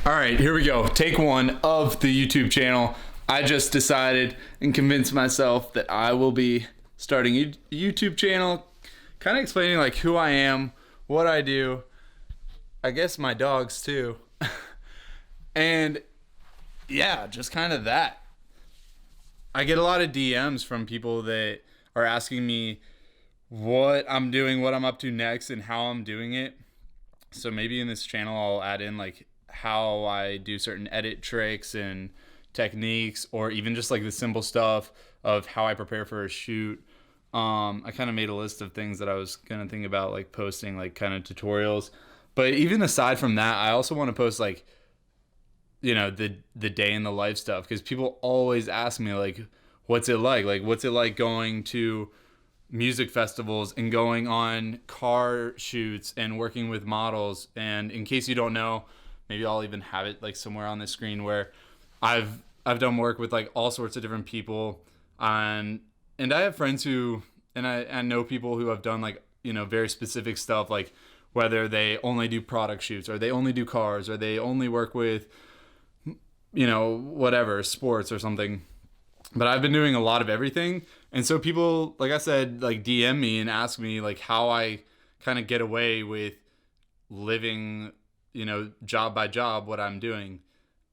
All right, here we go. Take one of the YouTube channel. I just decided and convinced myself that I will be starting a YouTube channel, kind of explaining like who I am, what I do, I guess my dogs too. And yeah, just kind of that. I get a lot of DMs from people that are asking me what I'm doing, what I'm up to next, and how I'm doing it. So maybe in this channel I'll add in like how I do certain edit tricks and techniques, or even just like the simple stuff of how I prepare for a shoot. I kind of made a list of things that I was gonna think about like posting, like kind of tutorials. But even aside from that, I also want to post like, you know, the day in the life stuff, because people always ask me like, what's it like? Like, what's it like going to music festivals and going on car shoots and working with models? And in case you don't know, maybe I'll even have it like somewhere on the screen where I've done work with like all sorts of different people, and I have friends who, and I know people who have done like, you know, very specific stuff, like whether they only do product shoots or they only do cars or they only work with, you know, whatever, sports or something. But I've been doing a lot of everything. And so people, like I said, like DM me and ask me like how I kind of get away with living, you know, job by job, what I'm doing.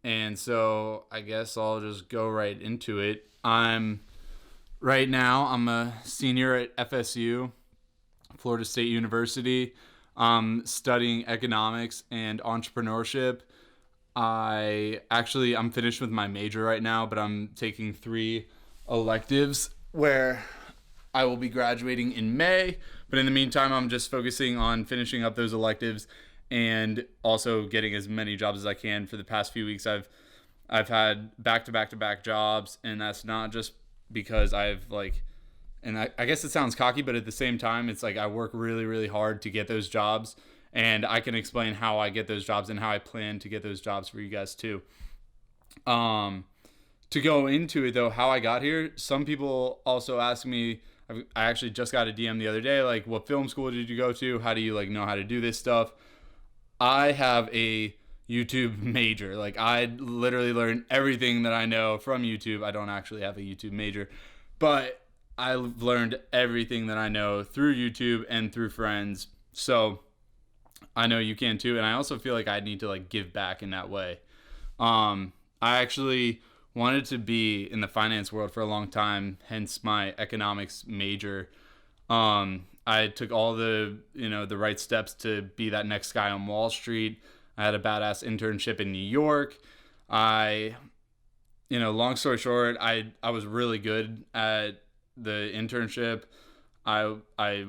And so I guess I'll just go right into it. Right now, I'm a senior at FSU, Florida State University. I'm studying economics and entrepreneurship. I'm finished with my major right now, but I'm taking 3 electives where I will be graduating in May. But in the meantime, I'm just focusing on finishing up those electives and also getting as many jobs as I can. For the past few weeks, I've had back-to-back jobs, and that's not just because I've like, and I guess it sounds cocky, but at the same time, it's like I work really, really hard to get those jobs, and I can explain how I get those jobs and how I plan to get those jobs for you guys too. To go into it though, how I got here, some people also ask me, I actually just got a DM the other day, like, what film school did you go to? How do you like know how to do this stuff? I have a YouTube major. Like, I literally learned everything that I know from YouTube. I don't actually have a YouTube major, but I've learned everything that I know through YouTube and through friends. So I know you can too. And I also feel like I need to like give back in that way. I actually wanted to be in the finance world for a long time, hence my economics major. I took all the, you know, the right steps to be that next guy on Wall Street. I had a badass internship in New York. Long story short, I was really good at the internship. I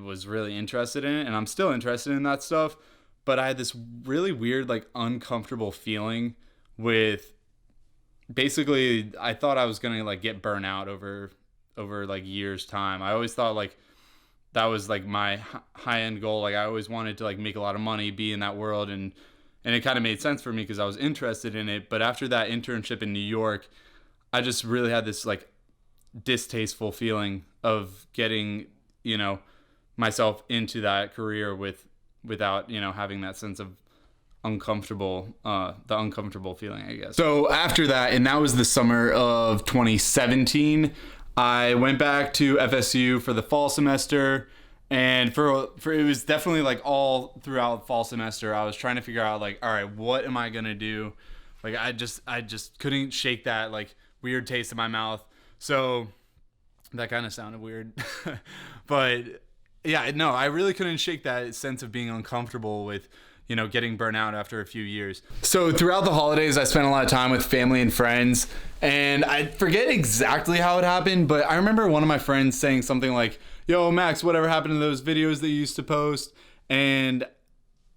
was really interested in it, and I'm still interested in that stuff. But I had this really weird, like, uncomfortable feeling with, basically, I thought I was gonna like get burnt out over like years time. I always thought like that was like my high end goal. Like, I always wanted to like make a lot of money, be in that world, and it kind of made sense for me because I was interested in it. But after that internship in New York, I just really had this like distasteful feeling of getting, you know, myself into that career without, you know, having that sense of the uncomfortable feeling, I guess. So after that, and that was the summer of 2017, I went back to FSU for the fall semester. And for it was definitely like all throughout fall semester, I was trying to figure out like, all right, what am I gonna do? Like, I just couldn't shake that like weird taste in my mouth. So that kind of sounded weird, but yeah, no, I really couldn't shake that sense of being uncomfortable with, you know, getting burnt out after a few years. So throughout the holidays, I spent a lot of time with family and friends, and I forget exactly how it happened, but I remember one of my friends saying something like, yo, Max, whatever happened to those videos that you used to post? And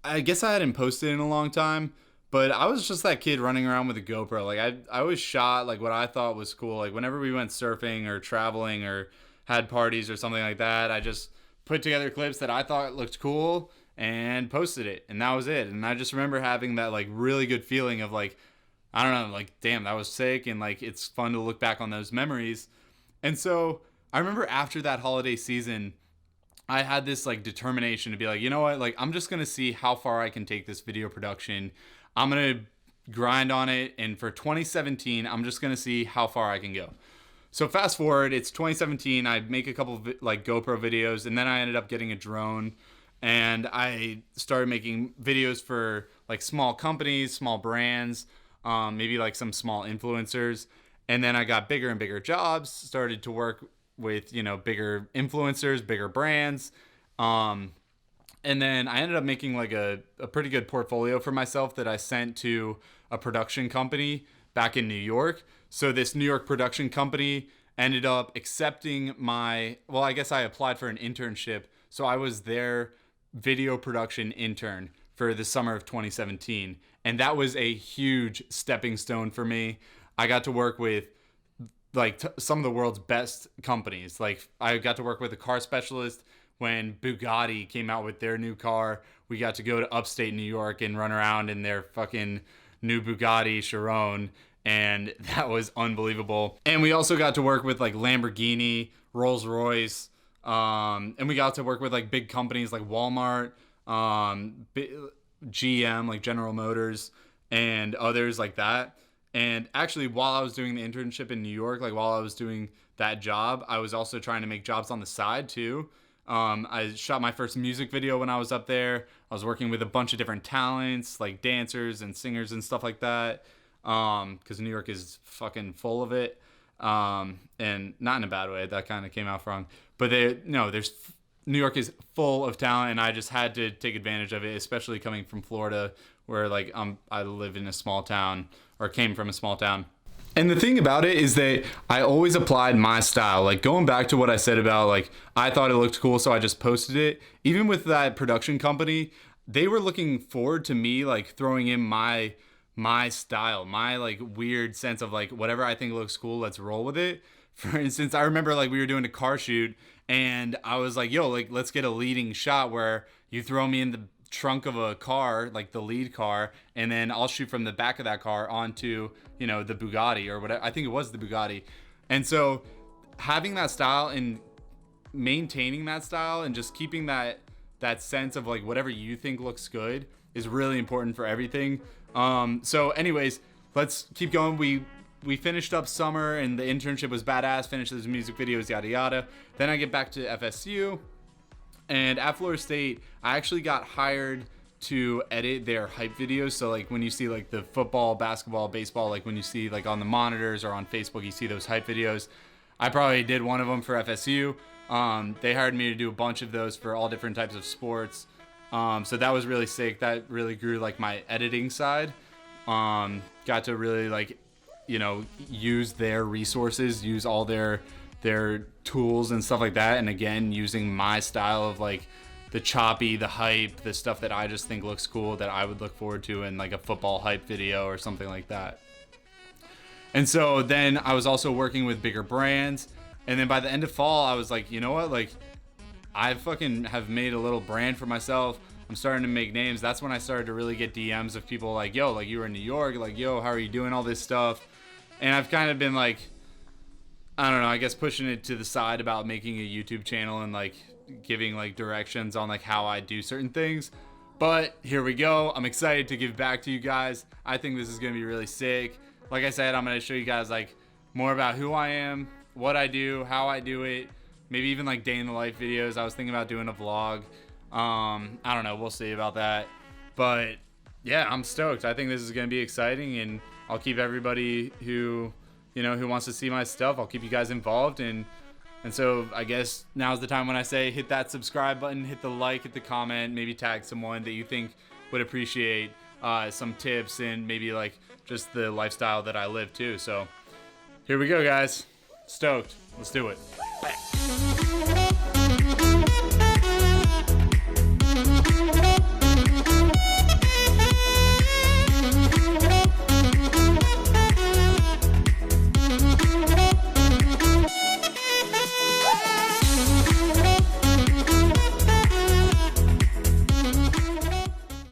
I guess I hadn't posted in a long time, but I was just that kid running around with a GoPro. Like, I always shot like what I thought was cool. Like, whenever we went surfing or traveling or had parties or something like that, I just put together clips that I thought looked cool and posted it, and that was it. And I just remember having that like really good feeling of like, I don't know, like, damn, that was sick, and like it's fun to look back on those memories. And so I remember after that holiday season, I had this like determination to be like, you know what, like, I'm just gonna see how far I can take this video production. I'm gonna grind on it. And for 2017, I'm just going to see how far I can go. So fast forward, it's 2017. I make a couple of like GoPro videos, and then I ended up getting a drone, and I started making videos for like small companies, small brands, maybe like some small influencers. And then I got bigger and bigger jobs, started to work with, you know, bigger influencers, bigger brands. And then I ended up making like a pretty good portfolio for myself that I sent to a production company back in New York. So this New York production company ended up accepting well, I guess I applied for an internship. So I was their video production intern for the summer of 2017. And that was a huge stepping stone for me. I got to work with like some of the world's best companies. Like I got to work with a car specialist when Bugatti came out with their new car. We got to go to upstate New York and run around in their fucking new Bugatti Chiron, and that was unbelievable. And we also got to work with like Lamborghini, Rolls-Royce, and we got to work with like big companies like Walmart, GM, like General Motors, and others like that. And actually, while I was doing the internship in New York, like while I was doing that job, I was also trying to make jobs on the side too. I shot my first music video when I was up there. I was working with a bunch of different talents, like dancers and singers and stuff like that. Because New York is fucking full of it. And not in a bad way. That kind of came out wrong. But New York is full of talent, and I just had to take advantage of it, especially coming from Florida, where like I live in a small town, or came from a small town. And the thing about it is that I always applied my style. Like going back to what I said about like I thought it looked cool, so I just posted it. Even with that production company, they were looking forward to me like throwing in my style, my like weird sense of like whatever I think looks cool, let's roll with it. For instance, I remember like we were doing a car shoot, and I was like, yo, like let's get a leading shot where you throw me in the trunk of a car, like the lead car, and then I'll shoot from the back of that car onto, you know, the Bugatti or whatever. I think it was the Bugatti. And so having that style and maintaining that style and just keeping that sense of like whatever you think looks good is really important for everything. So anyways, let's keep going. We finished up summer and the internship was badass, finished those music videos, yada yada. Then I get back to FSU. And at Florida State, I actually got hired to edit their hype videos. So like when you see like the football, basketball, baseball, like when you see like on the monitors or on Facebook, you see those hype videos. I probably did one of them for FSU. They hired me to do a bunch of those for all different types of sports. So that was really sick. That really grew like my editing side. Got to really like, you know, use their resources, use all their tools and stuff like that. And again, using my style of like the choppy, the hype, the stuff that I just think looks cool that I would look forward to in like a football hype video or something like that. And so then I was also working with bigger brands. And then by the end of fall, I was like, you know what? Like I fucking have made a little brand for myself. I'm starting to make names. That's when I started to really get DMs of people like, yo, like you were in New York, like, yo, how are you doing all this stuff? And I've kind of been like, I don't know, I guess pushing it to the side about making a YouTube channel and like giving like directions on like how I do certain things. But here we go. I'm excited to give back to you guys. I think this is going to be really sick. Like I said, I'm going to show you guys like more about who I am, what I do, how I do it, maybe even like day in the life videos. I was thinking about doing a vlog. I don't know. We'll see about that. But yeah, I'm stoked. I think this is going to be exciting, and I'll keep everybody who wants to see my stuff, I'll keep you guys involved. And so I guess now's the time when I say hit that subscribe button, hit the like, hit the comment, maybe tag someone that you think would appreciate some tips and maybe like just the lifestyle that I live too. So here we go, guys. Stoked. Let's do it.